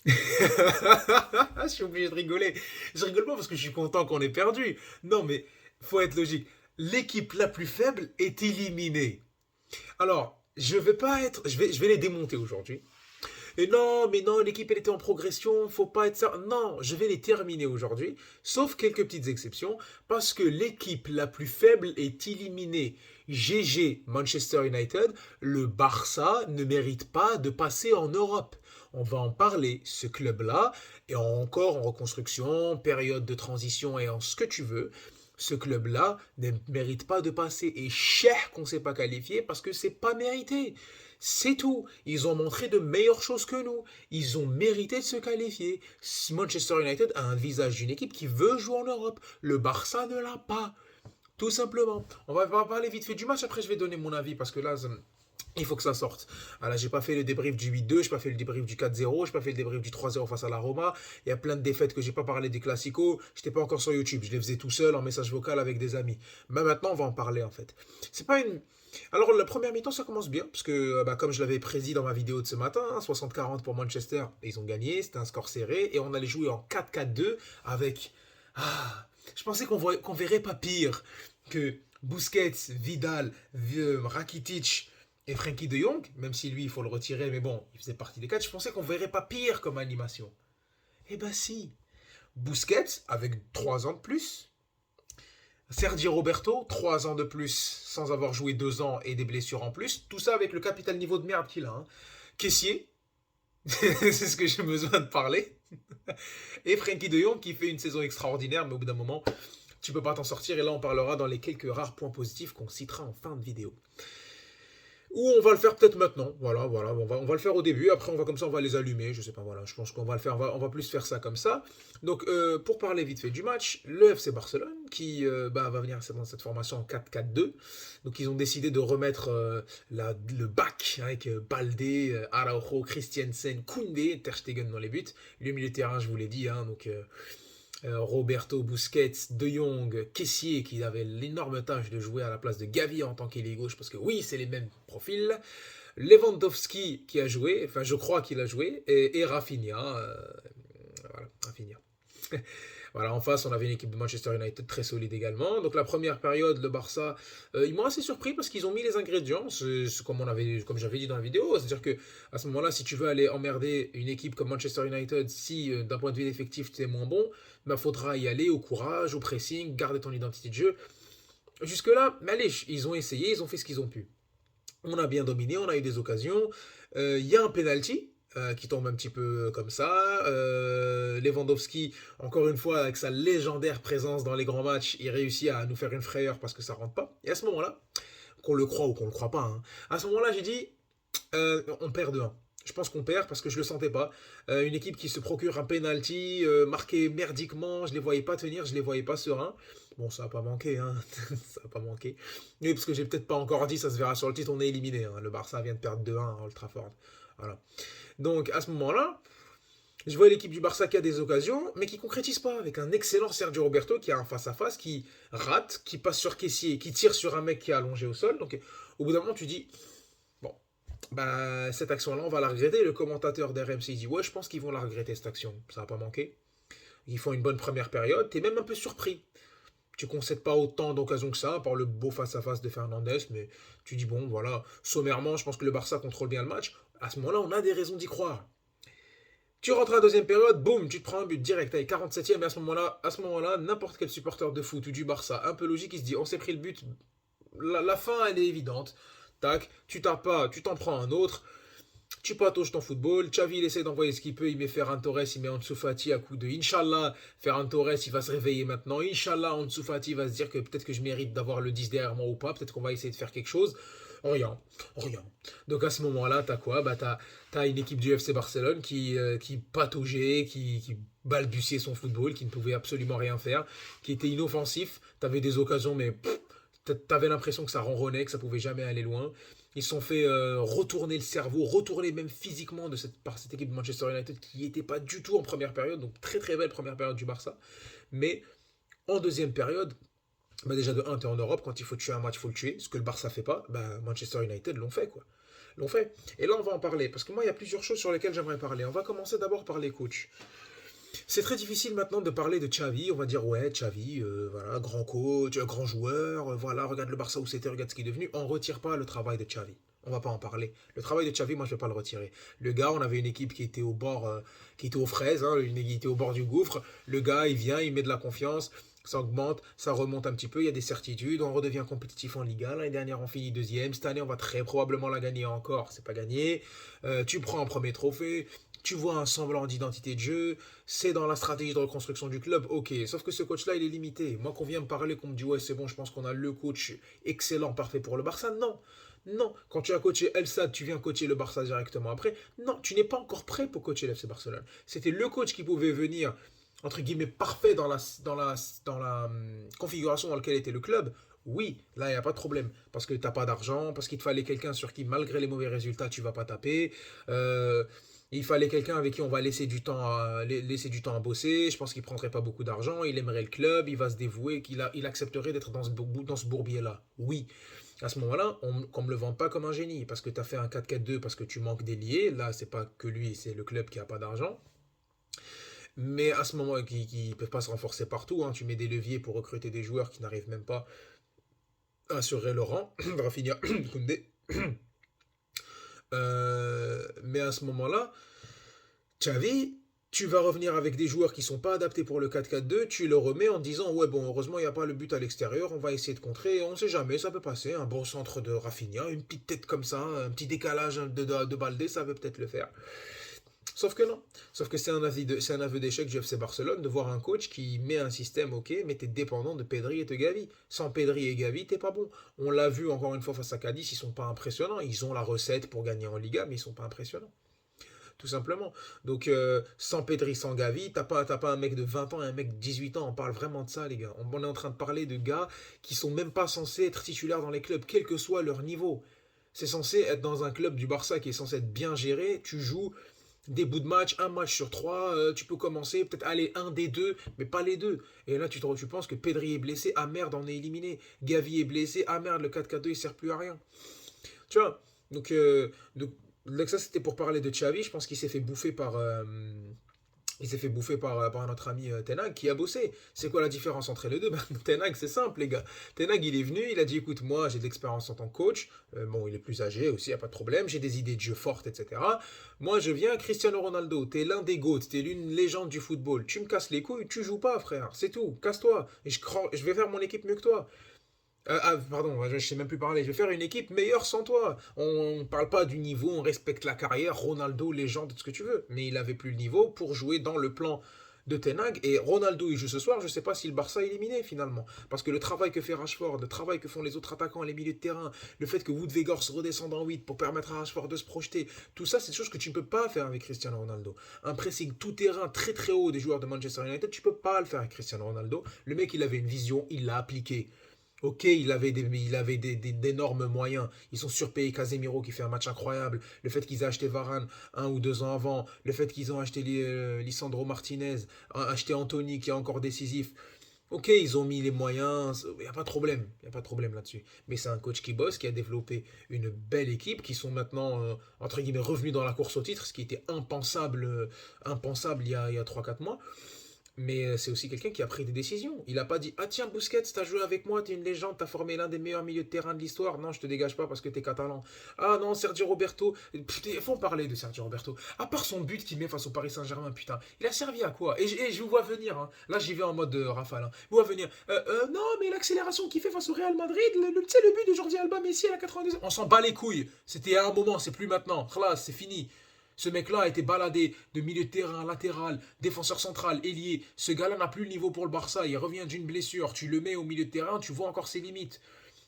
Je suis obligé de rigoler. Je rigole pas parce que je suis content qu'on ait perdu. Non, mais faut être logique. L'équipe la plus faible est éliminée. Alors, je vais pas être, je vais les démonter aujourd'hui. Et non, mais non, l'équipe elle était en progression, faut pas être ça. Non, je vais les terminer aujourd'hui, sauf quelques petites exceptions, parce que l'équipe la plus faible est éliminée. GG Manchester United, le Barça ne mérite pas de passer en Europe. On va en parler. Ce club-là est encore en reconstruction, période de transition et en ce que tu veux. Ce club-là ne mérite pas de passer. Et cher qu'on ne s'est pas qualifié parce que c'est pas mérité. C'est tout. Ils ont montré de meilleures choses que nous. Ils ont mérité de se qualifier. Manchester United a un visage d'une équipe qui veut jouer en Europe. Le Barça ne l'a pas. Tout simplement. On va parler vite fait du match. Après, je vais donner mon avis parce que là, il faut que ça sorte. Voilà, j'ai pas fait le débrief du 8-2, j'ai pas fait le débrief du 4-0, j'ai pas fait le débrief du 3-0 face à la Roma. Il y a plein de défaites que j'ai pas parlé des Classico. J'étais pas encore sur YouTube, je les faisais tout seul en message vocal avec des amis. Mais maintenant, on va en parler en fait. C'est pas une. Alors, la première mi-temps, ça commence bien, parce que, comme je l'avais prédit dans ma vidéo de ce matin, 60-40 pour Manchester, ils ont gagné, c'était un score serré, et on allait jouer en 4-4-2 avec. Ah, je pensais qu'on verrait pas pire que Busquets, Vidal, Rakitic et Frankie de Jong, même si lui, il faut le retirer, mais bon, il faisait partie des quatre, je pensais qu'on verrait pas pire comme animation. Eh ben si. Busquets, avec 3 ans de plus. Sergi Roberto, 3 ans de plus sans avoir joué 2 ans et des blessures en plus. Tout ça avec le capital niveau de merde qu'il a. Hein. Caissier, c'est ce que j'ai besoin de parler. Et Frankie de Jong qui fait une saison extraordinaire, mais au bout d'un moment, tu peux pas t'en sortir. Et là, on parlera dans les quelques rares points positifs qu'on citera en fin de vidéo. Ou on va le faire peut-être maintenant. Voilà, on va le faire au début. Après, on va comme ça, on va les allumer. Je sais pas, voilà. Je pense qu'on va le faire. On va plus faire ça comme ça. Donc, pour parler vite fait du match, le FC Barcelone qui va venir dans cette formation en 4-4-2. Donc, ils ont décidé de remettre le back avec Baldé, Araujo, Christiansen, Koundé, Ter Stegen dans les buts. Le milieu de terrain, je vous l'ai dit. Hein, donc, Roberto Busquets, De Jong, Kessié qui avait l'énorme tâche de jouer à la place de Gavi en tant qu'ailier gauche parce que oui, c'est les mêmes profils. Lewandowski qui a joué, enfin je crois qu'il a joué, et Rafinha. Voilà, Rafinha. Voilà, en face, on avait une équipe de Manchester United très solide également. Donc la première période, le Barça, ils m'ont assez surpris parce qu'ils ont mis les ingrédients, c'est comme j'avais dit dans la vidéo. C'est-à-dire que à ce moment-là, si tu veux aller emmerder une équipe comme Manchester United, si d'un point de vue effectif tu es moins bon, il faudra y aller au courage, au pressing, garder ton identité de jeu. Jusque-là, mais allez, ils ont essayé, ils ont fait ce qu'ils ont pu. On a bien dominé, on a eu des occasions. Il y a un penalty qui tombe un petit peu comme ça. Lewandowski, encore une fois, avec sa légendaire présence dans les grands matchs, il réussit à nous faire une frayeur parce que ça rentre pas. Et à ce moment-là, qu'on le croit ou qu'on le croit pas, hein, à ce moment-là, j'ai dit, on perd 2-1. Je pense qu'on perd parce que je le sentais pas. Une équipe qui se procure un penalty marqué merdiquement, je les voyais pas tenir, je les voyais pas sereins. Bon, ça a pas manqué, hein. Ça a pas manqué. Oui, parce que j'ai peut-être pas encore dit, ça se verra sur le titre, on est éliminé. Hein. Le Barça vient de perdre 2-1 à Old Trafford. Voilà. Donc à ce moment-là, je vois l'équipe du Barça qui a des occasions, mais qui concrétise pas, avec un excellent Sergio Roberto qui a un face-à-face, qui rate, qui passe sur Kessié, qui tire sur un mec qui est allongé au sol. Donc au bout d'un moment, tu dis, bon, bah, cette action-là, on va la regretter. Le commentateur d'RMC dit, ouais, je pense qu'ils vont la regretter, cette action. Ça va pas manquer. Ils font une bonne première période. T'es même un peu surpris. Tu concèdes pas autant d'occasions que ça, par le beau face-à-face de Fernandez, mais tu dis, bon, voilà, sommairement, je pense que le Barça contrôle bien le match. À ce moment-là, on a des raisons d'y croire. Tu rentres à la deuxième période, boum, tu te prends un but direct avec 47e, et à ce moment-là, n'importe quel supporter de foot ou du Barça, un peu logique, il se dit, on s'est pris le but, la fin, elle est évidente. Tac, tu tapes pas, tu t'en prends un autre. Tu patauges ton football. Xavi, il essaie d'envoyer ce qu'il peut. Il met Ferran Torres, il met Ansu Fati à coup de Inch'Allah. Ferran Torres, il va se réveiller maintenant. Inch'Allah, Ansu Fati va se dire que peut-être que je mérite d'avoir le 10 derrière moi ou pas. Peut-être qu'on va essayer de faire quelque chose. Rien, rien. Donc à ce moment-là, t'as quoi? Bah t'as une équipe du FC Barcelone qui pataugeait, qui balbutiait son football, qui ne pouvait absolument rien faire, qui était inoffensif. T'avais des occasions, mais t'avais l'impression que ça ronronnait, que ça pouvait jamais aller loin. Ils se sont fait retourner le cerveau, retourner même physiquement par cette équipe de Manchester United qui n'était pas du tout en première période, donc très très belle première période du Barça. Mais en deuxième période, bah déjà de 1, tu es en Europe, quand il faut tuer un match, il faut le tuer. Ce que le Barça fait pas, bah Manchester United l'ont fait quoi. l'ont fait. Et là, on va en parler, parce que moi, il y a plusieurs choses sur lesquelles j'aimerais parler. On va commencer d'abord par les coachs. C'est très difficile maintenant de parler de Xavi. On va dire, ouais, Xavi, voilà, grand coach, grand joueur, voilà, regarde le Barça où c'était, regarde ce qu'il est devenu. On ne retire pas le travail de Xavi. On va pas en parler. Le travail de Xavi, moi, je vais pas le retirer. Le gars, on avait une équipe qui était au bord, qui était aux fraises, hein, qui était au bord du gouffre. Le gars, il vient, il met de la confiance, ça augmente, ça remonte un petit peu, il y a des certitudes, on redevient compétitif en Liga. L'année dernière, on finit deuxième. Cette année, on va très probablement la gagner encore. C'est pas gagné. Tu prends un premier trophée. Tu vois un semblant d'identité de jeu, c'est dans la stratégie de reconstruction du club, ok. Sauf que ce coach-là, il est limité. Moi, qu'on vient me parler, qu'on me dit, ouais, c'est bon, je pense qu'on a le coach excellent, parfait pour le Barça, non. Non, quand tu as coaché El Sad, tu viens coacher le Barça directement après. Non, tu n'es pas encore prêt pour coacher l'FC Barcelone. C'était le coach qui pouvait venir, entre guillemets, parfait dans la configuration dans laquelle était le club. Oui, là, il n'y a pas de problème. Parce que tu n'as pas d'argent, parce qu'il te fallait quelqu'un sur qui, malgré les mauvais résultats, tu ne vas pas taper. Il fallait quelqu'un avec qui on va laisser du temps à bosser. Je pense qu'il ne prendrait pas beaucoup d'argent. Il aimerait le club, il va se dévouer, il accepterait d'être dans ce bourbier-là. Oui. À ce moment-là, qu'on ne me le vende pas comme un génie. Parce que tu as fait un 4-4-2 parce que tu manques d'ailier. Là, c'est pas que lui, c'est le club qui n'a pas d'argent. Mais à ce moment, qui ne peuvent pas se renforcer partout. Hein. Tu mets des leviers pour recruter des joueurs qui n'arrivent même pas à assurer le rang. Rafinha, Koundé. Mais à ce moment-là, Xavi, tu vas revenir avec des joueurs qui sont pas adaptés pour le 4-4-2, tu le remets en disant ouais bon heureusement il n'y a pas le but à l'extérieur, on va essayer de contrer, on sait jamais, ça peut passer, un bon centre de Rafinha, une petite tête comme ça, un petit décalage de Baldé, ça peut peut-être le faire. Sauf que non, sauf que c'est un aveu d'échec du FC Barcelone de voir un coach qui met un système ok, mais t'es dépendant de Pedri et de Gavi. Sans Pedri et Gavi, t'es pas bon. On l'a vu encore une fois face à Cadiz, ils sont pas impressionnants, ils ont la recette pour gagner en Liga, mais ils sont pas impressionnants tout simplement. Donc, sans Pedri, sans Gavi, t'as pas un mec de 20 ans et un mec de 18 ans. On parle vraiment de ça, les gars. On est en train de parler de gars qui sont même pas censés être titulaires dans les clubs, quel que soit leur niveau. C'est censé être dans un club du Barça qui est censé être bien géré. Tu joues des bouts de match, un match sur trois, tu peux commencer, peut-être aller un des deux, mais pas les deux. Et là, tu penses que Pedri est blessé, ah merde, on est éliminé. Gavi est blessé, ah merde, le 4-4-2, il sert plus à rien. Tu vois, donc ça c'était pour parler de Xavi. Je pense qu'il s'est fait bouffer par notre ami Tenag qui a bossé. C'est quoi la différence entre les deux? Ben, Tenag, c'est simple, les gars. Tenag, il est venu, il a dit écoute, moi j'ai de l'expérience en tant que coach. Bon, il est plus âgé aussi, il n'y a pas de problème. J'ai des idées de jeu fortes, etc. Moi, je viens, Cristiano Ronaldo, t'es l'un des GOAT, t'es l'une légende du football. Tu me casses les couilles, tu joues pas, frère. C'est tout, casse-toi. Et je vais faire mon équipe mieux que toi. Pardon, je sais même plus parler. Je vais faire une équipe meilleure sans toi. On ne parle pas du niveau, on respecte la carrière, Ronaldo, légende, tout ce que tu veux. Mais il avait plus le niveau pour jouer dans le plan de Ten Hag. Et Ronaldo, il joue ce soir, je ne sais pas si le Barça est éliminé finalement. Parce que le travail que fait Rashford, le travail que font les autres attaquants, les milieux de terrain, le fait que Wood Weghorst redescende en 8 pour permettre à Rashford de se projeter, tout ça, c'est des choses que tu ne peux pas faire avec Cristiano Ronaldo. Un pressing tout terrain très très haut des joueurs de Manchester United, tu ne peux pas le faire avec Cristiano Ronaldo. Le mec, il avait une vision, il l'a appliquée. Ok, d'énormes moyens. Ils sont surpayés. Casemiro qui fait un match incroyable. Le fait qu'ils aient acheté Varane 1 ou 2 ans avant. Le fait qu'ils ont acheté Lisandro Martinez. Acheté Anthony qui est encore décisif. Ok, ils ont mis les moyens. Il n'y a pas de problème. Il n'y a pas de problème là-dessus. Mais c'est un coach qui bosse, qui a développé une belle équipe, qui sont maintenant, entre guillemets, revenus dans la course au titre, ce qui était impensable il y a 3 4 mois. Mais c'est aussi quelqu'un qui a pris des décisions. Il n'a pas dit ah tiens, Busquets, t'as joué avec moi, t'es une légende, t'as formé l'un des meilleurs milieux de terrain de l'histoire. Non, je te dégage pas parce que t'es catalan. Ah non, Sergio Roberto. Putain, il faut parler de Sergio Roberto. À part son but qu'il met face au Paris Saint-Germain, putain, il a servi à quoi? Et je vous vois venir. Hein. Là, j'y vais en mode rafale. Hein. Je vous vois venir. Non, mais l'accélération qu'il fait face au Real Madrid, tu sais, le but de Jordi Alba Messi à la 92. On s'en bat les couilles. C'était à un moment, c'est plus maintenant. Khlas, c'est fini. Ce mec-là a été baladé de milieu de terrain, latéral, défenseur central, ailier. Ce gars-là n'a plus le niveau pour le Barça. Il revient d'une blessure. Tu le mets au milieu de terrain, tu vois encore ses limites.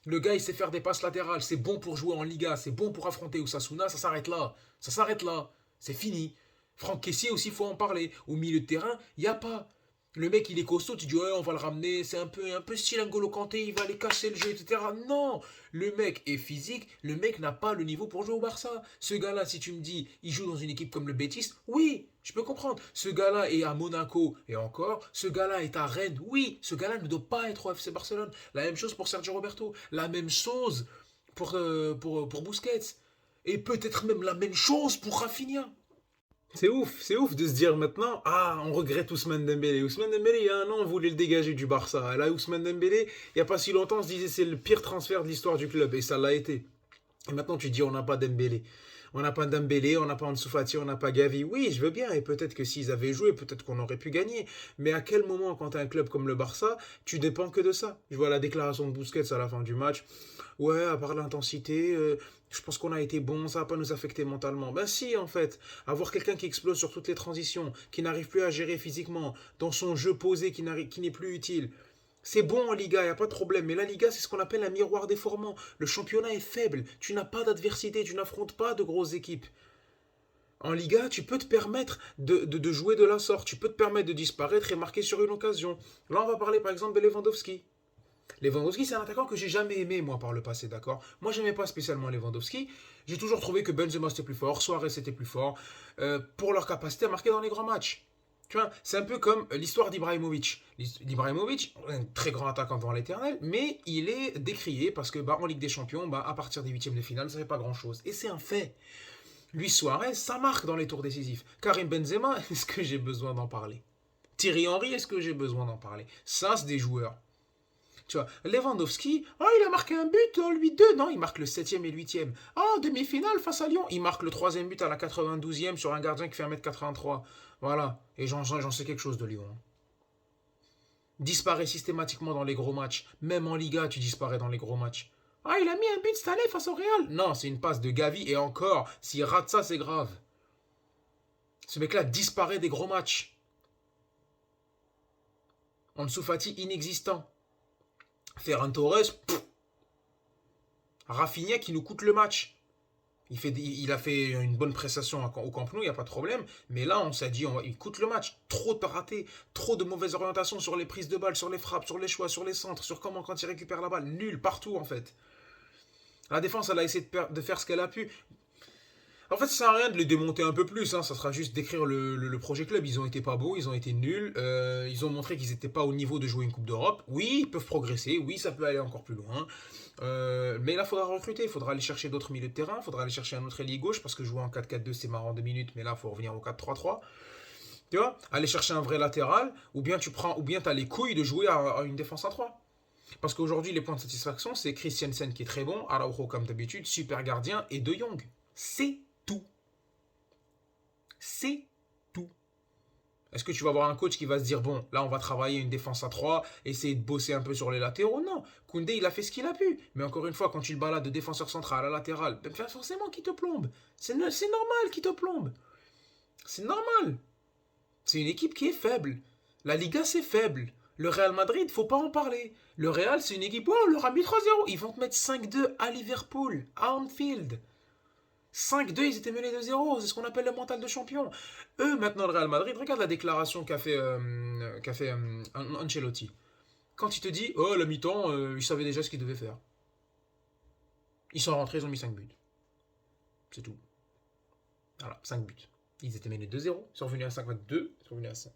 Le gars, il sait faire des passes latérales. C'est bon pour jouer en Liga. C'est bon pour affronter Osasuna. Ça s'arrête là. Ça s'arrête là. C'est fini. Franck Kessié aussi, il faut en parler. Au milieu de terrain, il n'y a pas. Le mec, il est costaud, tu dis, ouais, on va le ramener, c'est un peu style N'Golo Kanté, il va aller casser le jeu, etc. Non, le mec est physique, le mec n'a pas le niveau pour jouer au Barça. Ce gars-là, si tu me dis, il joue dans une équipe comme le Betis, oui, je peux comprendre. Ce gars-là est à Monaco, et encore, ce gars-là est à Rennes, oui, ce gars-là ne doit pas être au FC Barcelone. La même chose pour Sergio Roberto, la même chose pour Busquets. Et peut-être même la même chose pour Rafinha. C'est ouf de se dire maintenant, ah, on regrette Ousmane Dembélé. Ousmane Dembélé, il y a un an, on voulait le dégager du Barça. Là, Ousmane Dembélé, il n'y a pas si longtemps, on se disait c'est le pire transfert de l'histoire du club, et ça l'a été. Et maintenant, tu dis, on n'a pas Dembélé. On n'a pas Dembélé, on n'a pas Ansu Fati, on n'a pas Gavi. Oui, je veux bien, et peut-être que s'ils avaient joué, peut-être qu'on aurait pu gagner. Mais à quel moment, quand tu as un club comme le Barça, tu dépends que de ça? Je vois la déclaration de Busquets à la fin du match. Ouais, à part l'intensité, je pense qu'on a été bon, ça va pas nous affecter mentalement. Ben si, en fait. Avoir quelqu'un qui explose sur toutes les transitions, qui n'arrive plus à gérer physiquement, dans son jeu posé qui n'est plus utile. C'est bon en Liga, il n'y a pas de problème. Mais la Liga, c'est ce qu'on appelle un miroir déformant. Le championnat est faible. Tu n'as pas d'adversité, tu n'affrontes pas de grosses équipes. En Liga, tu peux te permettre de jouer de la sorte. Tu peux te permettre de disparaître et marquer sur une occasion. Là, on va parler par exemple de Lewandowski. Lewandowski, c'est un attaquant que j'ai jamais aimé, moi, par le passé, d'accord. Moi, j'aimais pas spécialement Lewandowski. J'ai toujours trouvé que Benzema c'était plus fort, Suarez c'était plus fort, pour leur capacité à marquer dans les grands matchs. Tu vois, c'est un peu comme l'histoire d'Ibrahimovic. Ibrahimovic, un très grand attaquant devant l'éternel, mais il est décrié parce que en Ligue des Champions, à partir des huitièmes de finale, ça ne fait pas grand-chose. Et c'est un fait. Luis Suarez, ça marque dans les tours décisifs. Karim Benzema, est-ce que j'ai besoin d'en parler? Thierry Henry, est-ce que j'ai besoin d'en parler? Ça, c'est des joueurs. Tu vois, Lewandowski, oh, il a marqué un but, oh, lui deux. Non, il marque le septième et le huitième. Oh, demi-finale face à Lyon. Il marque le troisième but à la 92e sur un gardien qui fait 1m83. Voilà. Et j'en sais quelque chose de Lyon. Disparaît systématiquement dans les gros matchs. Même en Liga, tu disparais dans les gros matchs. Ah, il a mis un but cette année face au Real. Non, c'est une passe de Gavi. Et encore, s'il rate ça, c'est grave. Ce mec-là disparaît des gros matchs. Ansu Fati inexistant. Ferran Torres, Rafinha qui nous coûte le match. Il a fait une bonne prestation au Camp Nou, il n'y a pas de problème. Mais là, on s'est dit, il coûte le match. Trop de ratés, trop de mauvaise orientation sur les prises de balles, sur les frappes, sur les choix, sur les centres, sur comment quand il récupère la balle. Nul, partout en fait. La défense, elle a essayé de faire ce qu'elle a pu. En fait, ça sert à rien de les démonter un peu plus. Ça sera juste d'écrire le projet club. Ils ont été pas bons, ils ont été nuls. Ils ont montré qu'ils n'étaient pas au niveau de jouer une Coupe d'Europe. Oui, ils peuvent progresser. Oui, ça peut aller encore plus loin. Mais là, il faudra recruter. Il faudra aller chercher d'autres milieux de terrain. Il faudra aller chercher un autre ailier gauche parce que jouer en 4-4-2, c'est marrant 2 minutes. Mais là, il faut revenir au 4-3-3. Tu vois, aller chercher un vrai latéral. Ou bien tu as les couilles de jouer à une défense à 3. Parce qu'aujourd'hui, les points de satisfaction, c'est Christiansen qui est très bon, Araujo comme d'habitude, super gardien et De Jong. C'est tout. C'est tout. Est-ce que tu vas avoir un coach qui va se dire, bon, là, on va travailler une défense à 3, essayer de bosser un peu sur les latéraux? Non. Koundé, il a fait ce qu'il a pu. Mais encore une fois, quand tu le balades de défenseur central à latéral, ben, forcément qu'il te plombe. C'est normal qu'il te plombe. C'est normal. C'est une équipe qui est faible. La Liga, c'est faible. Le Real Madrid, faut pas en parler. Le Real, c'est une équipe, oh, on leur a mis 3-0. Ils vont te mettre 5-2 à Liverpool, à Anfield. 5-2, ils étaient menés de 0. C'est ce qu'on appelle le mental de champion. Eux, maintenant, le Real Madrid, regarde la déclaration qu'a fait Ancelotti. Quand il te dit, oh, la mi-temps, ils savaient déjà ce qu'ils devaient faire. Ils sont rentrés, ils ont mis 5 buts. C'est tout. Voilà, 5 buts. Ils étaient menés 2-0. Ils sont revenus à 5-2. Ils sont revenus à 5.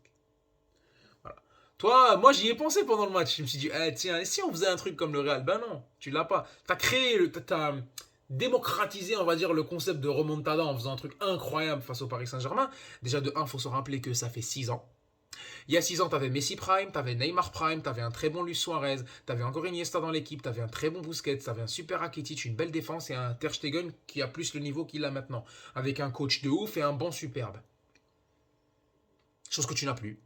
Voilà. Toi, moi, j'y ai pensé pendant le match. Je me suis dit, tiens, et si on faisait un truc comme le Real? Ben non, tu l'as pas. T'as démocratisé, on va dire, le concept de remontada en faisant un truc incroyable face au Paris Saint-Germain. Déjà, de 1, il faut se rappeler que ça fait 6 ans. Il y a 6 ans, t'avais Messi Prime, t'avais Neymar Prime, t'avais un très bon Luis Suarez, t'avais encore Iniesta dans l'équipe, t'avais un très bon Busquets, t'avais un super Rakitic, une belle défense et un Ter Stegen qui a plus le niveau qu'il a maintenant. Avec un coach de ouf et un banc superbe. Chose que tu n'as plus.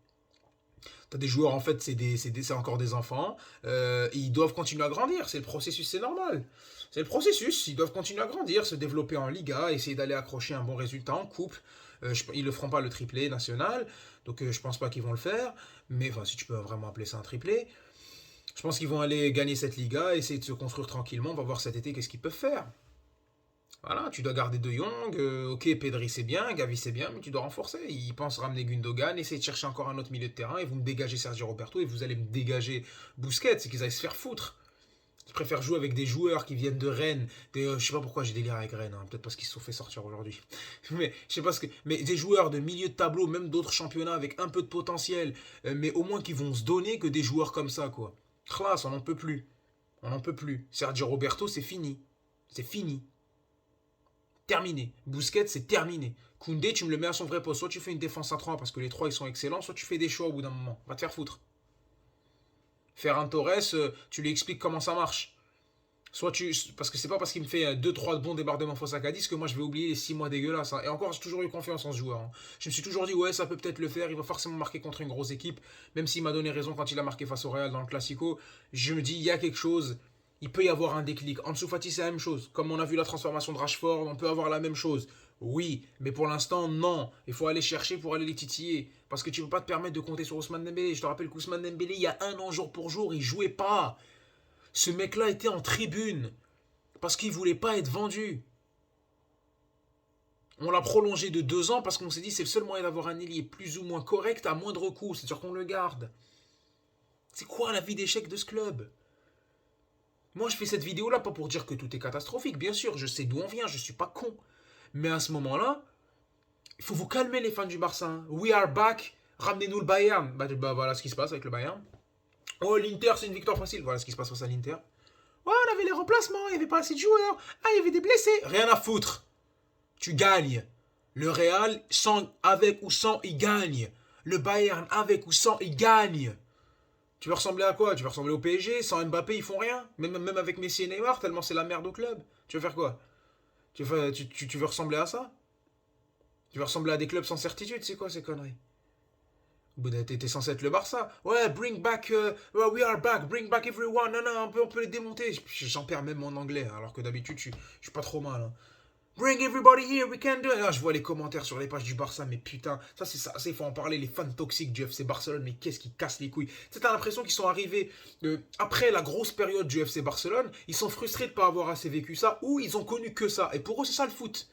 T'as des joueurs, en fait, c'est encore des enfants. Ils doivent continuer à grandir. C'est le processus, c'est normal. C'est le processus. Ils doivent continuer à grandir, se développer en Liga, essayer d'aller accrocher un bon résultat en coupe. Ils ne feront pas le triplé national. Donc, je pense pas qu'ils vont le faire. Mais, enfin, si tu peux vraiment appeler ça un triplé. Je pense qu'ils vont aller gagner cette Liga, essayer de se construire tranquillement. On va voir cet été qu'est-ce qu'ils peuvent faire. Voilà, tu dois garder De Jong, ok, Pedri c'est bien, Gavi c'est bien, mais tu dois renforcer. Ils pensent ramener Gundogan, essayer de chercher encore un autre milieu de terrain, et vous me dégagez Sergio Roberto, et vous allez me dégager Busquets, c'est qu'ils aillent se faire foutre. Je préfère jouer avec des joueurs qui viennent de Rennes, je sais pas pourquoi j'ai délire avec Rennes, hein, peut-être parce qu'ils se sont fait sortir aujourd'hui. Mais je sais pas mais des joueurs de milieu de tableau, même d'autres championnats avec un peu de potentiel, mais au moins qui vont se donner que des joueurs comme ça, quoi. Classe, on n'en peut plus. On n'en peut plus. Sergio Roberto, c'est fini. C'est fini. Terminé. Busquets, c'est terminé. Koundé, tu me le mets à son vrai poste. Soit tu fais une défense à 3 parce que les 3 ils sont excellents, soit tu fais des choix au bout d'un moment. Va te faire foutre. Ferran Torres, tu lui expliques comment ça marche. Soit tu. Parce que c'est pas parce qu'il me fait 2-3 bons débordements face à Cadiz que moi je vais oublier les 6 mois dégueulasses. Hein. Et encore, j'ai toujours eu confiance en ce joueur. Hein. Je me suis toujours dit, ouais, ça peut peut-être le faire. Il va forcément marquer contre une grosse équipe. Même s'il m'a donné raison quand il a marqué face au Real dans le Classico. Je me dis, il y a quelque chose. Il peut y avoir un déclic. Ansu Fati, c'est la même chose. Comme on a vu la transformation de Rashford, on peut avoir la même chose. Oui, mais pour l'instant, non. Il faut aller chercher pour aller les titiller. Parce que tu ne peux pas te permettre de compter sur Ousmane Dembélé. Je te rappelle qu'Ousmane Dembélé, il y a un an jour pour jour, il jouait pas. Ce mec-là était en tribune. Parce qu'il voulait pas être vendu. On l'a prolongé de 2 ans parce qu'on s'est dit c'est le seul moyen d'avoir un ailier plus ou moins correct à moindre coût. C'est-à-dire qu'on le garde. C'est quoi la vie d'échec de ce club? Moi, je fais cette vidéo-là pas pour dire que tout est catastrophique. Bien sûr, je sais d'où on vient, je suis pas con. Mais à ce moment-là, il faut vous calmer les fans du Barça. Hein. We are back. Ramenez-nous le Bayern. Voilà ce qui se passe avec le Bayern. Oh, l'Inter, c'est une victoire facile. Voilà ce qui se passe face à l'Inter. Ouais, on avait les remplacements, il n'y avait pas assez de joueurs. Ah, il y avait des blessés. Rien à foutre. Tu gagnes. Le Real, avec ou sans, il gagne. Le Bayern, avec ou sans, il gagne. Tu veux ressembler à quoi? Tu veux ressembler au PSG? Sans Mbappé, ils font rien. Même avec Messi et Neymar, tellement c'est la merde au club. Tu veux faire quoi? Tu veux ressembler à ça? Tu veux ressembler à des clubs sans certitude? C'est quoi ces conneries? T'es censé être le Barça. Ouais, bring back. We are back. Bring back everyone. Non, non, on peut les démonter. J'en perds même mon anglais. Alors que d'habitude, je suis pas trop mal. Hein. Bring everybody here. We can do it. Ah, je vois les commentaires sur les pages du Barça. Mais putain, ça, il faut en parler. Les fans toxiques du FC Barcelone. Mais qu'est-ce qui casse les couilles? T'as l'impression qu'ils sont arrivés après la grosse période du FC Barcelone. Ils sont frustrés de pas avoir assez vécu ça. Ou ils ont connu que ça. Et pour eux, c'est ça le foot.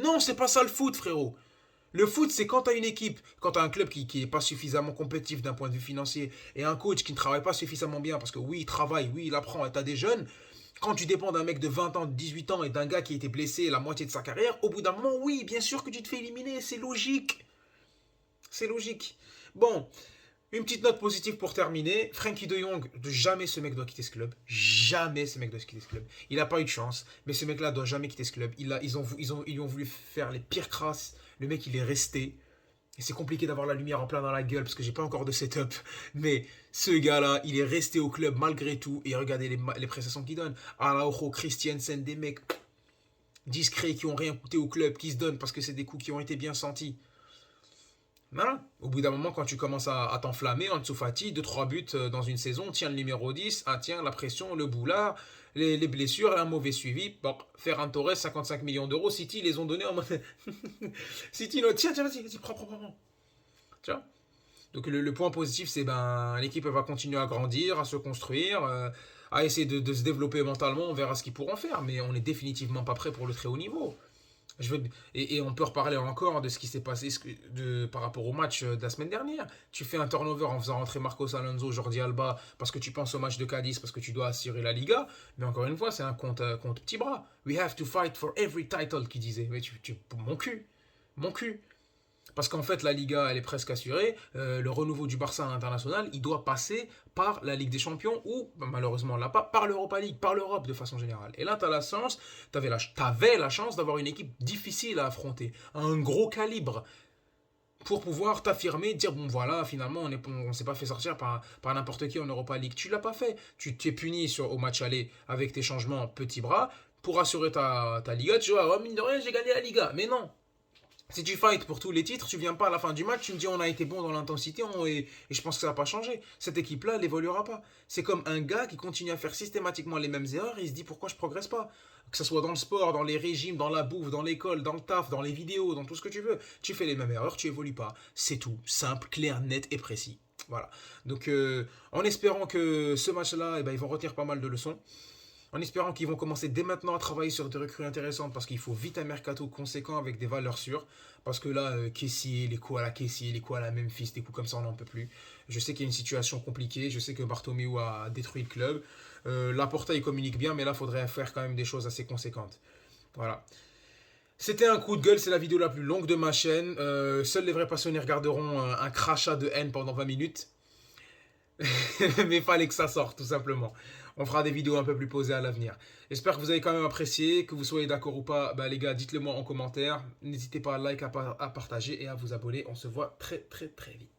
Non, c'est pas ça le foot, frérot. Le foot, c'est quand tu as une équipe, quand tu as un club qui n'est pas suffisamment compétitif d'un point de vue financier et un coach qui ne travaille pas suffisamment bien parce que oui, il travaille, oui, il apprend et tu as des jeunes. Quand tu dépends d'un mec de 20 ans, de 18 ans et d'un gars qui a été blessé la moitié de sa carrière, au bout d'un moment, oui, bien sûr que tu te fais éliminer, c'est logique. C'est logique. Bon, une petite note positive pour terminer. Frankie de Jong, jamais ce mec doit quitter ce club. Jamais ce mec doit quitter ce club. Il n'a pas eu de chance, mais ce mec-là doit jamais quitter ce club. Ils lui ont voulu faire les pires crasses. Le mec, il est resté. Et c'est compliqué d'avoir la lumière en plein dans la gueule parce que j'ai pas encore de setup. Mais ce gars-là, il est resté au club malgré tout. Et regardez les prestations qu'il donne. Araujo, Christiansen, des mecs discrets qui ont rien coûté au club, qui se donnent parce que c'est des coups qui ont été bien sentis. Voilà. Au bout d'un moment, quand tu commences à t'enflammer, Ansu Fati, 2-3 buts dans une saison, tiens le numéro 10, ah tiens la pression, le boulard, les blessures, un mauvais suivi. Bon, Ferran Torres, 55 millions d'euros, City les ont donnés en mode. City, non, tiens, vas-y, prends. Tu vois. Donc le point positif, c'est l'équipe va continuer à grandir, à se construire, à essayer de se développer mentalement, on verra ce qu'ils pourront faire, mais on n'est définitivement pas prêt pour le très haut niveau. Et on peut reparler encore de ce qui s'est passé par rapport au match de la semaine dernière. Tu fais un turnover en faisant rentrer Marcos Alonso, Jordi Alba, parce que tu penses au match de Cadiz, parce que tu dois assurer la Liga. Mais encore une fois, c'est un compte petit bras. We have to fight for every title, qui disait. Mais mon cul. Mon cul. Parce qu'en fait, la Liga, elle est presque assurée. Le renouveau du Barça à l'international, il doit passer par la Ligue des Champions ou, malheureusement, là pas, par l'Europa League, par l'Europe de façon générale. Et là, t'avais la chance d'avoir une équipe difficile à affronter, un gros calibre, pour pouvoir t'affirmer, dire, bon voilà, finalement, on s'est pas fait sortir par n'importe qui en Europa League. Tu l'as pas fait. Tu t'es puni au match aller avec tes changements petits bras pour assurer ta Liga. Tu vois, oh, mine de rien, j'ai gagné la Liga. Mais non. Si tu fights pour tous les titres, tu viens pas à la fin du match, tu me dis on a été bon dans l'intensité et je pense que ça va pas changer. Cette équipe-là, elle évoluera pas. C'est comme un gars qui continue à faire systématiquement les mêmes erreurs et il se dit pourquoi je progresse pas. Que ce soit dans le sport, dans les régimes, dans la bouffe, dans l'école, dans le taf, dans les vidéos, dans tout ce que tu veux. Tu fais les mêmes erreurs, tu évolues pas. C'est tout. Simple, clair, net et précis. Voilà. Donc en espérant que ce match-là, ils vont retenir pas mal de leçons. En espérant qu'ils vont commencer dès maintenant à travailler sur des recrues intéressantes parce qu'il faut vite un mercato conséquent avec des valeurs sûres. Parce que là, Kessié, les coups à la Kessié, les coups à la Memphis, des coups comme ça, on n'en peut plus. Je sais qu'il y a une situation compliquée, je sais que Bartomeu a détruit le club. Laporta, il communique bien, mais là, il faudrait faire quand même des choses assez conséquentes. Voilà. C'était un coup de gueule, c'est la vidéo la plus longue de ma chaîne. Seuls les vrais passionnés regarderont un crachat de haine pendant 20 minutes. Mais il fallait que ça sorte, tout simplement. On fera des vidéos un peu plus posées à l'avenir. J'espère que vous avez quand même apprécié, que vous soyez d'accord ou pas. Bah, les gars, dites-le moi en commentaire. N'hésitez pas à like, à partager et à vous abonner. On se voit très très très vite.